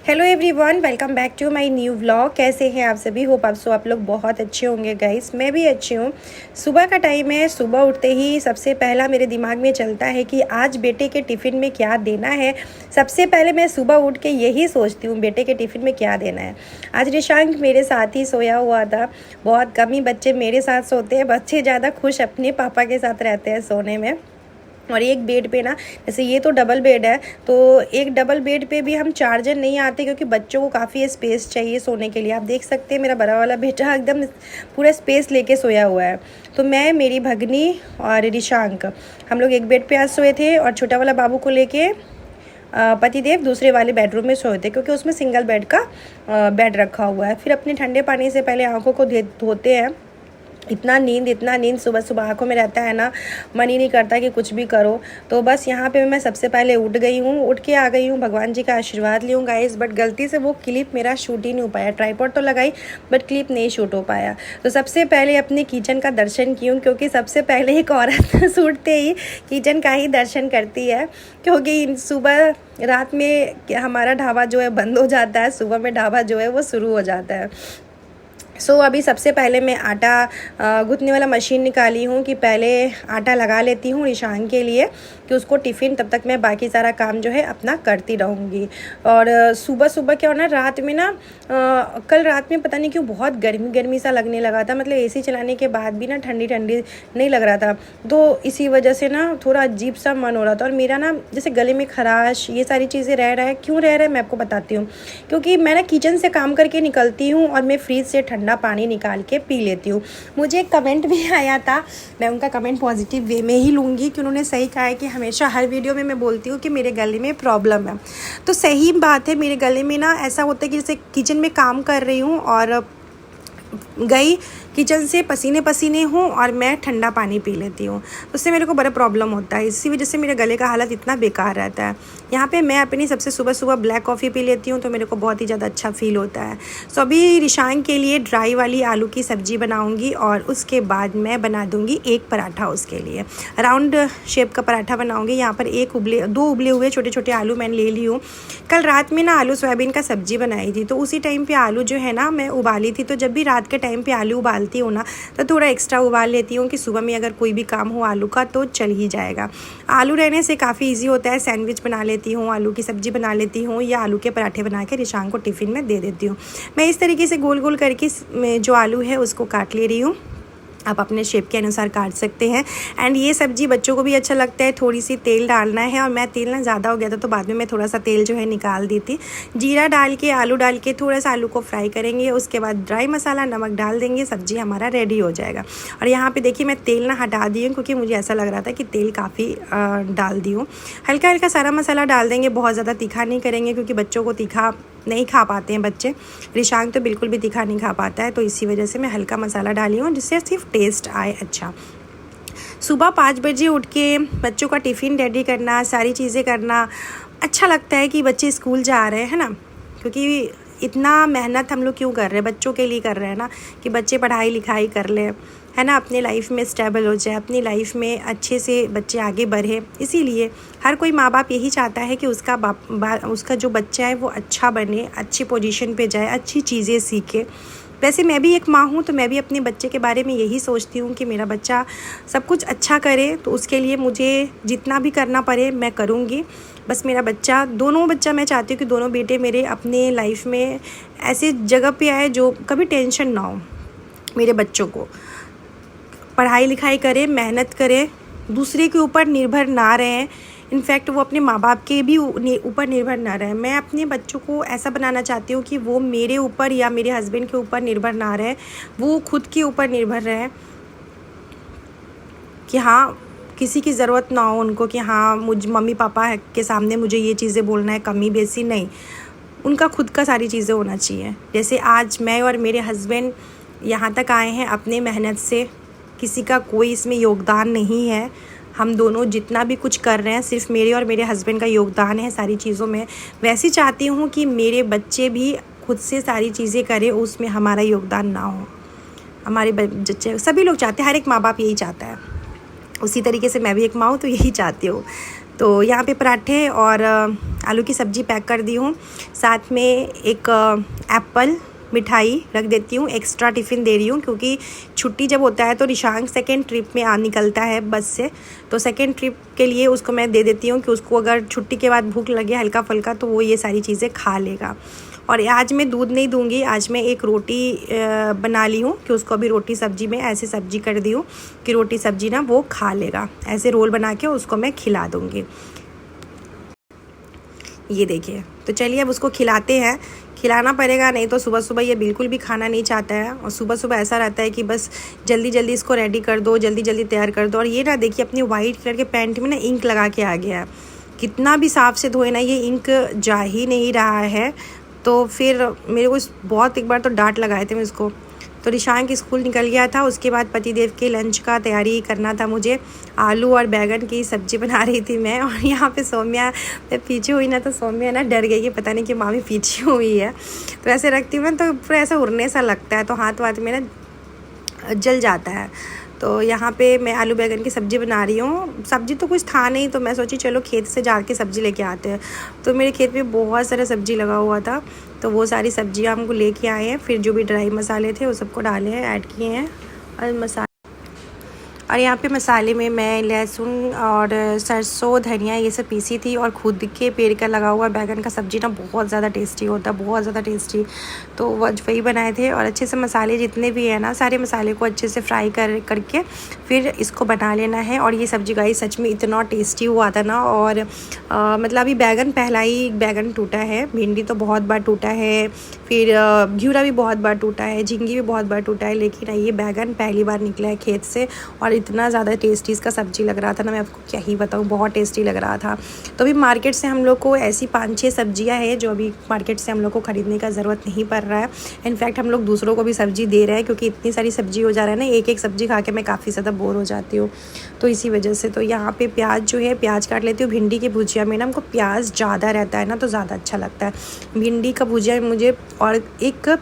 Hello everyone, welcome back to my new vlog. कैसे हैं आप सभी? होप आप लोग बहुत अच्छे होंगे गाइस। मैं भी अच्छी हूँ। सुबह का टाइम है। सुबह उठते ही सबसे पहला मेरे दिमाग में चलता है कि आज बेटे के टिफ़िन में क्या देना है। सबसे पहले मैं सुबह उठ के यही सोचती हूँ बेटे के टिफ़िन में क्या देना है। आज रिशांक मेरे साथ ही सोया हुआ था। बहुत कम ही बच्चे मेरे साथ सोते हैं। बच्चे ज़्यादा खुश अपने पापा के साथ रहते हैं सोने में। और एक बेड पे ना, जैसे ये तो डबल बेड है, तो एक डबल बेड पे भी हम 4 जन नहीं आते क्योंकि बच्चों को काफ़ी स्पेस चाहिए सोने के लिए। आप देख सकते हैं मेरा बड़ा वाला बेटा एकदम पूरा स्पेस लेके सोया हुआ है। तो मैं, मेरी भगनी और रिशांक, हम लोग एक बेड पे आज सोए थे और छोटा वाला बाबू को लेके पतिदेव दूसरे वाले बेडरूम में सोए थे क्योंकि उसमें सिंगल बेड का बेड रखा हुआ है। फिर अपने ठंडे पानी से पहले आँखों को धोते हैं। इतना नींद सुबह सुबह आँखों में रहता है ना, मन ही नहीं करता कि कुछ भी करो। तो बस यहाँ पे मैं सबसे पहले उठ के आ गई हूँ, भगवान जी का आशीर्वाद ली हूँ गाइस। बट गलती से वो क्लिप मेरा शूट ही नहीं हो पाया। ट्राइपॉड तो लगाई बट क्लिप नहीं शूट हो पाया। तो सबसे पहले अपने किचन का दर्शन की हूँ क्योंकि सबसे पहले एक औरत सूटते ही किचन का ही दर्शन करती है, क्योंकि सुबह रात में हमारा ढाबा जो है बंद हो जाता है, सुबह में ढाबा जो है वो शुरू हो जाता है। अभी सबसे पहले मैं आटा गूँथने वाला मशीन निकाली हूँ कि पहले आटा लगा लेती हूँ ईशान के लिए कि उसको टिफ़िन, तब तक मैं बाकी सारा काम जो है अपना करती रहूँगी। और सुबह सुबह क्या हो ना, रात में ना कल रात में पता नहीं क्यों बहुत गर्मी सा लगने लगा था। मतलब एसी चलाने के बाद भी ना ठंडी नहीं लग रहा था, तो इसी वजह से ना थोड़ा अजीब सा मन हो रहा था। और मेरा ना जैसे गले में खराश, ये सारी चीज़ें रह रहा है। क्यों रह रहा है मैं आपको बताती हूँ। क्योंकि मैं ना किचन से काम करके निकलती हूँ और मैं फ्रिज से ठंडा पानी निकाल के पी लेती हूँ। मुझे एक कमेंट भी आया था, मैं उनका कमेंट पॉजिटिव वे में ही लूँगी कि उन्होंने सही कहा है कि हमेशा हर वीडियो में मैं बोलती हूँ कि मेरे गले में प्रॉब्लम है। तो सही बात है, मेरे गले में ना ऐसा होता है कि जैसे किचन में काम कर रही हूँ और गई किचन से पसीने पसीने हूँ और मैं ठंडा पानी पी लेती हूँ, तो उससे मेरे को बड़ा प्रॉब्लम होता है। इसी वजह से मेरे गले का हालत इतना बेकार रहता है। यहाँ पे मैं अपनी सबसे सुबह सुबह ब्लैक कॉफ़ी पी लेती हूँ तो मेरे को बहुत ही ज़्यादा अच्छा फील होता है। अभी रिशांक के लिए ड्राई वाली आलू की सब्ज़ी बनाऊँगी और उसके बाद मैं बना दूँगी एक पराठा। उसके लिए राउंड शेप का पराठा बनाऊँगी। यहाँ पर दो उबले हुए छोटे छोटे आलू मैंने ले ली हूँ। कल रात में ना आलू सोयाबीन का सब्ज़ी बनाई थी, तो उसी टाइम पर आलू जो है ना मैं उबाली थी। तो जब भी रात के टाइम पे आलू उबालती हूँ ना, तो थोड़ा एक्स्ट्रा उबाल लेती हूँ कि सुबह में अगर कोई भी काम हो आलू का तो चल ही जाएगा। आलू रहने से काफ़ी इजी होता है। सैंडविच बना लेती हूँ, आलू की सब्ज़ी बना लेती हूँ, या आलू के पराठे बना के रिशांक को टिफ़िन में दे देती हूँ। मैं इस तरीके से गोल गोल करके जो आलू है उसको काट ले रही हूँ। आप अपने शेप के अनुसार काट सकते हैं। एंड ये सब्ज़ी बच्चों को भी अच्छा लगता है। थोड़ी सी तेल डालना है, और मैं तेल ना ज़्यादा हो गया था तो बाद में मैं थोड़ा सा तेल जो है निकाल दी थी। जीरा डाल के, आलू डाल के थोड़ा सा आलू को फ्राई करेंगे। उसके बाद ड्राई मसाला, नमक डाल देंगे, सब्ज़ी हमारा रेडी हो जाएगा। और यहाँ पे देखिए मैं तेल ना हटा दी हूँ क्योंकि मुझे ऐसा लग रहा था कि तेल काफ़ी डाल दी हूँ। हल्का हल्का सारा मसाला डाल देंगे, बहुत ज़्यादा तीखा नहीं करेंगे क्योंकि बच्चों को तीखा नहीं खा पाते हैं बच्चे। रिशांक तो बिल्कुल भी तीखा नहीं खा पाता है, तो इसी वजह से मैं हल्का मसाला डाली हूँ जिससे सिर्फ टेस्ट आए अच्छा। सुबह 5 बजे उठ के बच्चों का टिफ़िन रेडी करना, सारी चीज़ें करना अच्छा लगता है कि बच्चे स्कूल जा रहे हैं ना, क्योंकि इतना मेहनत हम लोग क्यों कर रहे हैं, बच्चों के लिए कर रहे हैं ना, कि बच्चे पढ़ाई लिखाई कर लें, है ना, अपने लाइफ में स्टेबल हो जाए, अपनी लाइफ में अच्छे से बच्चे आगे बढ़े। इसीलिए हर कोई माँ बाप यही चाहता है कि उसका जो बच्चा है वो अच्छा बने, अच्छी पोजीशन पे जाए, अच्छी चीज़ें सीखे। वैसे मैं भी एक माँ हूँ, तो मैं भी अपने बच्चे के बारे में यही सोचती हूँ कि मेरा बच्चा सब कुछ अच्छा करे। तो उसके लिए मुझे जितना भी करना पड़े मैं करूँगी। बस मेरा बच्चा, दोनों बच्चा मैं चाहती हूँ कि दोनों बेटे मेरे अपने लाइफ में ऐसे जगह पे आए जो कभी टेंशन ना हो। मेरे बच्चों को पढ़ाई लिखाई करे, मेहनत करे, दूसरे के ऊपर निर्भर ना रहें। इनफैक्ट वो अपने माँ बाप के भी ऊपर निर्भर ना रहे। मैं अपने बच्चों को ऐसा बनाना चाहती हूँ कि वो मेरे ऊपर या मेरे हस्बैंड के ऊपर निर्भर ना रहे, वो खुद के ऊपर निर्भर रहे। कि हाँ, किसी की ज़रूरत ना हो उनको कि हाँ मम्मी पापा के सामने मुझे ये चीज़ें बोलना है, कमी बेसी नहीं। उनका खुद का सारी चीज़ें होना चाहिए। जैसे आज मैं और मेरे हस्बैंड यहाँ तक आए हैं अपने मेहनत से, किसी का कोई इसमें योगदान नहीं है। हम दोनों जितना भी कुछ कर रहे हैं सिर्फ मेरे और मेरे हस्बैंड का योगदान है सारी चीज़ों में। वैसे चाहती हूँ कि मेरे बच्चे भी खुद से सारी चीज़ें करें, उसमें हमारा योगदान ना हो। हमारे बच्चे, सभी लोग चाहते हैं, हर एक माँ बाप यही चाहता है। उसी तरीके से मैं भी एक माँ हूँ तो यही चाहती हूँ। तो यहाँ पे पराठे और आलू की सब्ज़ी पैक कर दी हूँ, साथ में एक एप्पल मिठाई रख देती हूँ। एक्स्ट्रा टिफ़िन दे रही हूँ क्योंकि छुट्टी जब होता है तो रिशांक सेकेंड ट्रिप में निकलता है बस से, तो सेकेंड ट्रिप के लिए उसको मैं दे देती हूँ कि उसको अगर छुट्टी के बाद भूख लगे हल्का फुल्का तो वो ये सारी चीज़ें खा लेगा। और आज मैं दूध नहीं दूंगी, आज मैं एक रोटी बना ली हूँ कि उसको अभी रोटी सब्ज़ी में ऐसे सब्ज़ी कर दी हूँ कि रोटी सब्ज़ी ना वो खा लेगा। ऐसे रोल बना के उसको मैं खिला दूँगी। ये देखिए, तो चलिए अब उसको खिलाते हैं। खिलाना पड़ेगा, नहीं तो सुबह सुबह ये बिल्कुल भी खाना नहीं चाहता है। और सुबह सुबह ऐसा रहता है कि बस जल्दी जल्दी इसको रेडी कर दो, जल्दी जल्दी तैयार कर दो। और ये ना देखिए अपनी वाइट कलर के पैंट में ना इंक लगा के आ गया है। कितना भी साफ़ से धोए ना ये इंक जा ही नहीं रहा है। तो फिर मेरे को बहुत एक बार तो डांट लगाए थे मैं इसको। तो रिशांक स्कूल निकल गया था, उसके बाद पतिदेव के लंच का तैयारी करना था मुझे। आलू और बैगन की सब्ज़ी बना रही थी मैं, और यहाँ पे सौम्या पीछे हुई ना, तो सौम्या ना डर गई कि पता नहीं कि मामी पीछे हुई है। तो ऐसे रखती हूँ ना तो पूरा ऐसा उड़ने सा लगता है, तो हाथ वाथ में ना जल जाता है। तो यहाँ पे मैं आलू बैगन की सब्ज़ी बना रही हूँ। सब्ज़ी तो कुछ था नहीं, तो मैं सोची चलो खेत से जा के सब्ज़ी लेके आते हैं। तो मेरे खेत में बहुत सारा सब्ज़ी लगा हुआ था, तो वो सारी सब्जियाँ हमको लेके आए हैं। फिर जो भी ड्राई मसाले थे वो सबको डाले हैं, ऐड किए हैं। और यहाँ पे मसाले में मैं लहसुन और सरसों धनिया ये सब पीसी थी, और खुद के पेड़ का लगा हुआ बैगन का सब्ज़ी ना बहुत ज़्यादा टेस्टी होता है, बहुत ज़्यादा टेस्टी। तो वही बनाए थे। और अच्छे से मसाले जितने भी है ना, सारे मसाले को अच्छे से फ्राई करके फिर इसको बना लेना है। और ये सब्ज़ी गाइस सच में इतना टेस्टी हुआ था ना। और मतलब अभी बैगन पहला ही बैगन टूटा है, भिंडी तो बहुत बार टूटा है, फिर घिउरा भी बहुत बार टूटा है, झींगी भी बहुत बार टूटा है, लेकिन ये बैगन पहली बार निकला है खेत से। और इतना ज़्यादा टेस्टी इसका सब्ज़ी लग रहा था ना, मैं आपको क्या ही बताऊँ, बहुत टेस्टी लग रहा था। तो अभी मार्केट से हम लोग को ऐसी 5-6 सब्जियां हैं जो अभी मार्केट से हम लोग को ख़रीदने का ज़रूरत नहीं पड़ रहा है। इनफैक्ट हम लोग दूसरों को भी सब्ज़ी दे रहे हैं, क्योंकि इतनी सारी सब्ज़ी हो जा रहा है ना, एक एक सब्ज़ी खा के मैं काफ़ी ज़्यादा बोर हो जाती हूँ, तो इसी वजह से। तो यहाँ पे प्याज जो है, प्याज काट लेती हूँ। भिंडी की भुजिया में ना हमको प्याज ज़्यादा रहता है ना, तो ज़्यादा अच्छा लगता है भिंडी का भुजिया मुझे। और एक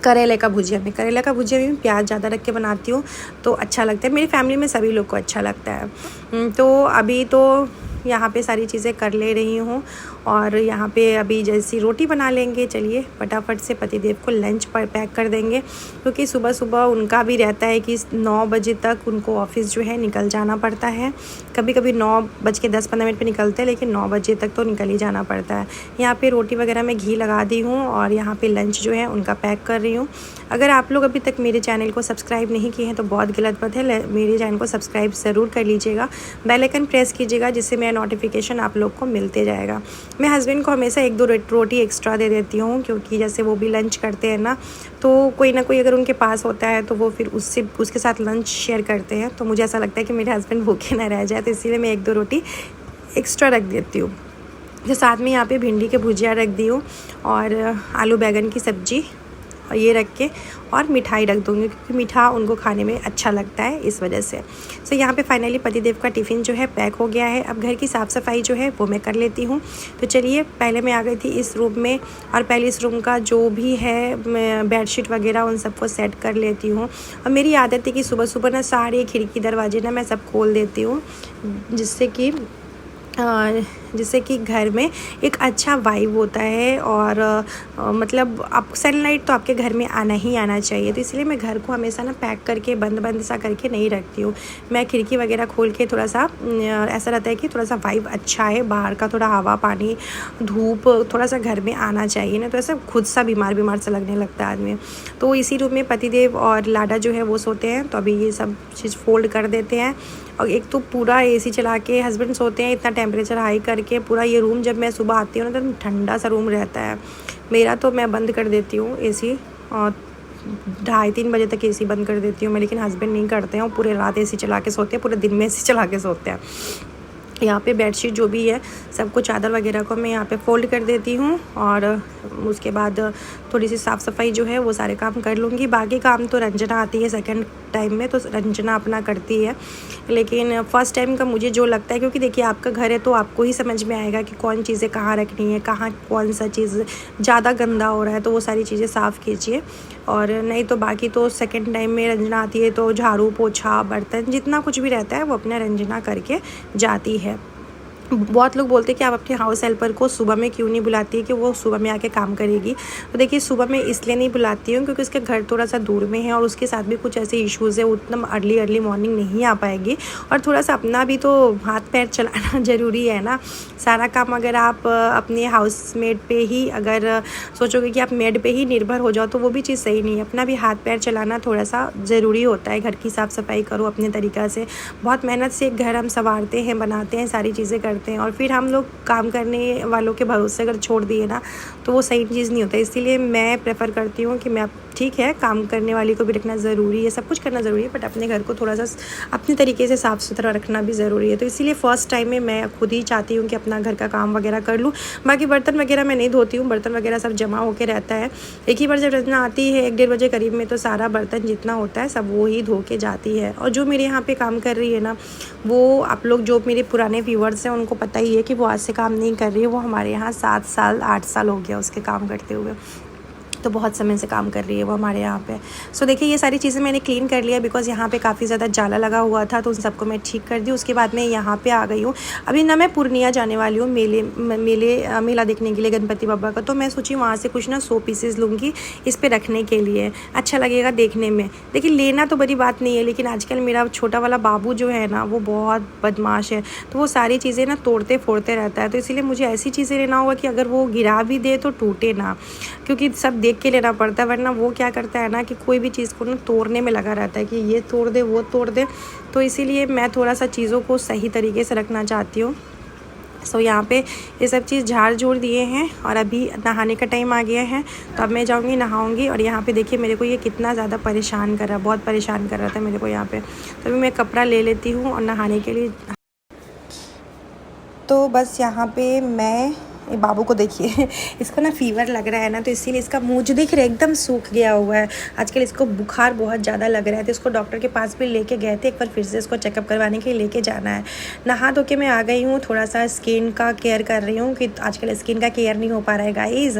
करेले का भुजिया में प्याज ज़्यादा रख के बनाती हूँ तो अच्छा लगता है। मेरी फैमिली में सभी लोग को अच्छा लगता है। तो अभी तो यहाँ पे सारी चीज़ें कर ले रही हूँ, और यहाँ पे अभी जैसी रोटी बना लेंगे। चलिए फटाफट से पतिदेव को लंच पर पैक कर देंगे, क्योंकि सुबह सुबह उनका भी रहता है कि 9 बजे तक उनको ऑफ़िस जो है निकल जाना पड़ता है। कभी कभी 9:10-15 पे निकलते हैं, लेकिन 9 बजे तक तो निकल ही जाना पड़ता है। यहाँ पे रोटी वगैरह में घी लगा दी हूँ, और यहाँ पे लंच जो है उनका पैक कर रही हूँ। अगर आप लोग अभी तक मेरे चैनल को सब्सक्राइब नहीं किए हैं तो बहुत गलत बात है, मेरे चैनल को सब्सक्राइब ज़रूर कर लीजिएगा, बेल आइकन प्रेस कीजिएगा, जिससे मेरा नोटिफिकेशन आप लोग को मिलते जाएगा। मैं हस्बैंड को हमेशा 1-2 रोटी एक्स्ट्रा दे देती हूँ, क्योंकि जैसे वो भी लंच करते हैं ना, तो कोई ना कोई अगर उनके पास होता है तो वो फिर उसके साथ लंच शेयर करते हैं। तो मुझे ऐसा लगता है कि मेरे हस्बैंड भूखे ना रह जाए, तो इसीलिए मैं 1-2 रोटी एक्स्ट्रा रख देती हूँ। जो साथ में यहाँ पे भिंडी के भुजिया रख दी हूँ, और आलू बैगन की सब्ज़ी और ये रख के, और मिठाई रख दूँगी, क्योंकि मीठा उनको खाने में अच्छा लगता है, इस वजह से। सो यहाँ पे फाइनली पतिदेव का टिफ़िन जो है पैक हो गया है। अब घर की साफ़ सफाई जो है वो मैं कर लेती हूँ। तो चलिए, पहले मैं आ गई थी इस रूम में, और पहले इस रूम का जो भी है बेडशीट वगैरह उन सबको सेट कर लेती हूँ। और मेरी आदत है कि सुबह सुबह ना सारे खिड़की दरवाजे ना मैं सब खोल देती हूँ, जिससे कि घर में एक अच्छा वाइब होता है। और मतलब आप सनलाइट तो आपके घर में आना ही आना चाहिए, तो इसलिए मैं घर को हमेशा ना पैक करके बंद सा करके नहीं रखती हूँ। मैं खिड़की वगैरह खोल के थोड़ा सा ऐसा रहता है कि थोड़ा सा वाइब अच्छा है, बाहर का थोड़ा हवा पानी धूप थोड़ा सा घर में आना चाहिए ना, तो ऐसा खुद सा बीमार सा लगने लगता है आदमी। तो इसी रूम में पतिदेव और लाडा जो है वो सोते हैं, तो अभी ये सब चीज़ फोल्ड कर देते हैं। और एक तो पूरा एसी चला के हस्बैंड सोते हैं, इतना टेम्परेचर हाई करके पूरा ये रूम, जब मैं सुबह आती हूँ ना तो ठंडा सा रूम रहता है मेरा, तो मैं बंद कर देती हूँ एसी, और 2:30-3 बजे तक एसी बंद कर देती हूँ मैं। लेकिन हस्बैंड नहीं करते हैं, वो पूरे रात एसी चला के सोते हैं, पूरे दिन में एसी चला के सोते हैं। यहाँ पे बेडशीट जो भी है सबको, चादर वगैरह को मैं यहाँ पे फोल्ड कर देती हूँ, और उसके बाद थोड़ी सी साफ़ सफाई जो है वो सारे काम कर लूँगी। बाकी काम तो रंजना आती है सेकंड टाइम में, तो रंजना अपना करती है। लेकिन फ़र्स्ट टाइम का मुझे जो लगता है, क्योंकि देखिए आपका घर है तो आपको ही समझ में आएगा कि कौन चीज़ें कहाँ रखनी है, कहाँ कौन सा चीज़ ज़्यादा गंदा हो रहा है, तो वो सारी चीज़ें साफ़ कीजिए। और नहीं तो बाकी तो सेकंड टाइम में रंजना आती है तो झाड़ू पोछा बर्तन जितना कुछ भी रहता है वो अपना रंजना करके जाती है। बहुत लोग बोलते हैं कि आप अपने हाउस हेल्पर को सुबह में क्यों नहीं बुलाती है कि वो सुबह में आके काम करेगी। तो देखिए सुबह में इसलिए नहीं बुलाती हूँ क्योंकि उसका घर थोड़ा सा दूर में है और उसके साथ भी कुछ ऐसे इश्यूज़ है, उतना अर्ली मॉर्निंग नहीं आ पाएगी। और थोड़ा सा अपना भी तो हाथ पैर चलाना ज़रूरी है ना। सारा काम अगर आप अपने हाउस मेड पे ही अगर सोचोगे कि आप मेड पे ही निर्भर हो जाओ तो वो भी चीज़ सही नहीं है। अपना भी हाथ पैर चलाना थोड़ा सा ज़रूरी होता है। घर की साफ़ सफाई करो अपने तरीक़ा से, बहुत मेहनत से एक घर हम संवारते हैं, बनाते हैं, सारी चीज़ें करते हैं और फिर हम लोग काम करने वालों के भरोसे अगर छोड़ दिए ना तो वो सही चीज़ नहीं होता। इसीलिए मैं प्रेफर करती हूँ कि मैं ठीक है काम करने वाली को भी रखना ज़रूरी है, सब कुछ करना ज़रूरी है, बट अपने घर को थोड़ा सा अपने तरीके से साफ़ सुथरा रखना भी ज़रूरी है। तो इसीलिए फ़र्स्ट टाइम में मैं खुद ही चाहती हूँ कि अपना घर का काम वगैरह कर लूँ। बाकी बर्तन वगैरह मैं नहीं धोती हूँ, बर्तन वगैरह सब जमा होकर रहता है। एक ही बार जब रचना आती है 1-1:30 बजे करीब में तो सारा बर्तन जितना होता है सब वो ही धो के जाती है। और जो मेरे यहाँ पे काम कर रही है ना, वो आप लोग जो मेरे पुराने व्यूअर्स हैं उनको पता ही है कि वो आज से काम नहीं कर रही है। वो हमारे यहाँ 7 साल 8 साल हो गया उसके काम करते हुए, तो बहुत समय से काम कर रही है वो हमारे यहाँ पे। सो देखिए ये सारी चीज़ें मैंने क्लीन कर लिया बिकॉज़ यहाँ पे काफ़ी ज़्यादा जाला लगा हुआ था, तो उन सबको मैं ठीक कर दी। उसके बाद मैं यहाँ पे आ गई हूँ। अभी ना मैं पूर्णिया जाने वाली हूँ मेला देखने के लिए गणपति बाबा का। तो मैं सोची वहाँ से कुछ ना 100 पीसेस लूँगी इस पर रखने के लिए, अच्छा लगेगा देखने में। देखिए लेना तो बड़ी बात नहीं है, लेकिन आजकल मेरा छोटा वाला बाबू जो है ना वो बहुत बदमाश है, तो वो सारी चीज़ें ना तोड़ते फोड़ते रहता है। तो इसीलिए मुझे ऐसी चीज़ें लेना होगा कि अगर वो गिरा भी दे तो टूटे ना, क्योंकि सब देख के लेना पड़ता है, वरना वो क्या करता है ना कि कोई भी चीज़ को ना तोड़ने में लगा रहता है कि ये तोड़ दे वो तोड़ दे। तो इसीलिए मैं थोड़ा सा चीज़ों को सही तरीके से रखना चाहती हूँ। सो यहाँ पे ये सब चीज़ झाड़ झूड़ दिए हैं और अभी नहाने का टाइम आ गया है, तो अब मैं जाऊँगी नहाऊँगी। और यहाँ पे देखिए मेरे को ये कितना ज़्यादा परेशान कर रहा है, बहुत परेशान कर रहा था मेरे को यहाँ पे। तो अभी मैं कपड़ा ले लेती हूँ और नहाने के लिए। तो बस यहाँ पे मैं ये बाबू को देखिए इसको ना फीवर लग रहा है ना, तो इसीलिए इसका मुंह जो दिख रहा है एकदम सूख गया हुआ है। आजकल इसको बुखार बहुत ज़्यादा लग रहा है, तो इसको डॉक्टर के पास भी लेके गए थे, एक बार फिर से इसको चेकअप करवाने के लिए लेके जाना है। नहा धो के मैं आ गई हूँ, थोड़ा सा स्किन का केयर कर रही हूँ कि आजकल स्किन का केयर नहीं हो पा रहा है गाइज़,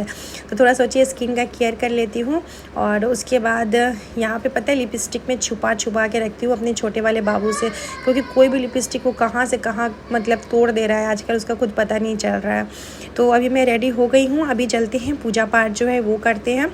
तो थोड़ा सोचिए स्किन का केयर कर लेती हूँ। और उसके बाद यहाँ पर पता है लिपस्टिक में छुपा के रखती हूँ अपने छोटे वाले बाबू से, क्योंकि कोई भी लिपस्टिक वो कहाँ से कहाँ मतलब तोड़ दे रहा है आजकल, उसका खुद पता नहीं चल रहा है। तो अभी मैं रेडी हो गई हूँ, अभी चलते हैं पूजा पाठ जो है वो करते हैं,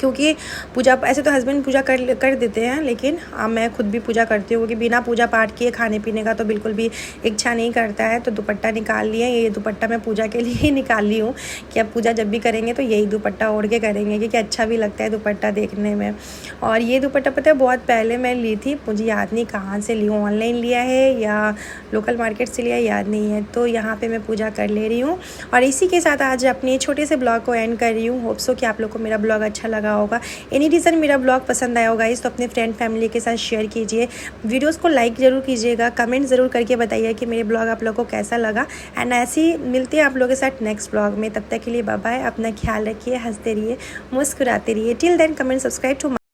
क्योंकि पूजा ऐसे तो हस्बैंड पूजा कर देते हैं, लेकिन मैं खुद भी पूजा करती हूँ, क्योंकि बिना पूजा पाठ किए खाने पीने का तो बिल्कुल भी इच्छा नहीं करता है। तो दुपट्टा निकाल लिया, ये दुपट्टा मैं पूजा के लिए ही निकाल ली हूँ कि अब पूजा जब भी करेंगे तो यही दुपट्टा ओढ़ के करेंगे, क्योंकि अच्छा भी लगता है दुपट्टा देखने में। और ये दुपट्टा पता है बहुत पहले मैं ली थी, मुझे याद नहीं कहाँ से ली हूँ, ऑनलाइन लिया है या लोकल मार्केट से लिया याद नहीं है। तो यहाँ पर मैं पूजा कर ले रही हूँ और इसी के साथ आज अपने छोटे से ब्लॉग को एंड कर रही हूँ। होप सो कि आप लोग को मेरा ब्लॉग अच्छा लगा होगा। एनी रीज़न मेरा ब्लॉग पसंद आया होगा इस तो अपने फ्रेंड फैमिली के साथ शेयर कीजिए, वीडियोस को लाइक ज़रूर कीजिएगा, कमेंट ज़रूर करके बताइए कि मेरे ब्लॉग आप लोग को कैसा लगा। एंड ऐसे ही मिलते हैं आप लोगों के साथ नेक्स्ट ब्लॉग में, तब तक के लिए बाय बाय, अपना ख्याल रखिए, हंसते रहिए, मुस्कुराते रहिए। Till then comment subscribe to